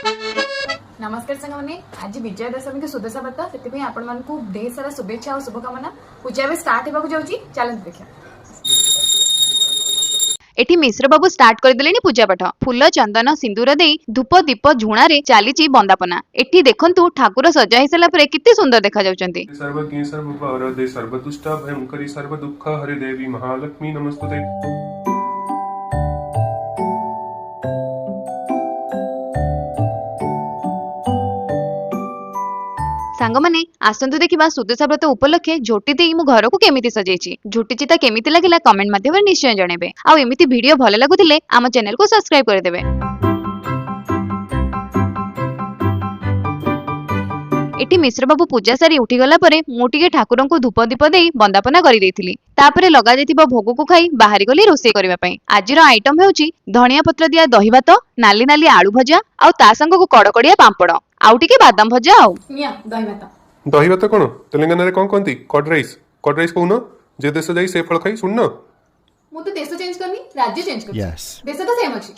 नमस्कार संग मैंने आज विजया दशमी के सुदशा व्रत से आपण मान ढेर सारा शुभेच्छा और शुभकामना। पूजा भी स्टार्ट होगा जाऊँगी, चलते देखा। एठी मिश्र बाबू स्टार्ट करदेले पूजा पाठ फूल चंदन सिंदूर दे धूप दीप झुणा रे चली बंदापना। एठी देखंतु ठाकुर सजा हो सारा पर केते सुंदर देखा जाउचंती। सर्वज्ञ सर्ववरदे सर्वदुष्टा भयंकरी सर्वदुःख हरि देवी महालक्ष्मी नमस्तुते। सांग माने आसंतु देखिबा सुदशा व्रत उपलक्षे झोटी देई मु घर को केमिति सजेछि। झोटी चिता केमिति लागिला कमेंट माध्यम निश्चय जणेबे। आ एमिति वीडियो भले लागुथिले आम चैनल को सब्सक्राइब कर देबे। एटी मिश्र बाबू पूजा सारी उठी गला परे मु टिके ठाकुरन को धूप दीप देई बंदापना करि देइथिली। तापरे लगा जाइतिबा भोग को खाई बाहरी गली रोसे करबा पई। आजिर आइटम हेउची धनिया पत्र दिया दही भात, नाली नाली आलू भजा आ ता संग को कड़कड़िया पांपड़ आउ टिके बादाम भजा आउ दही भात कोन तेलंगाना रे कोन कोंती कड राइस कहून जे देश जाई से फल खाई सुन न। मु तो देश चेंज करनी, राज्य चेंज करनी। Yes. देश तो सेम अछि।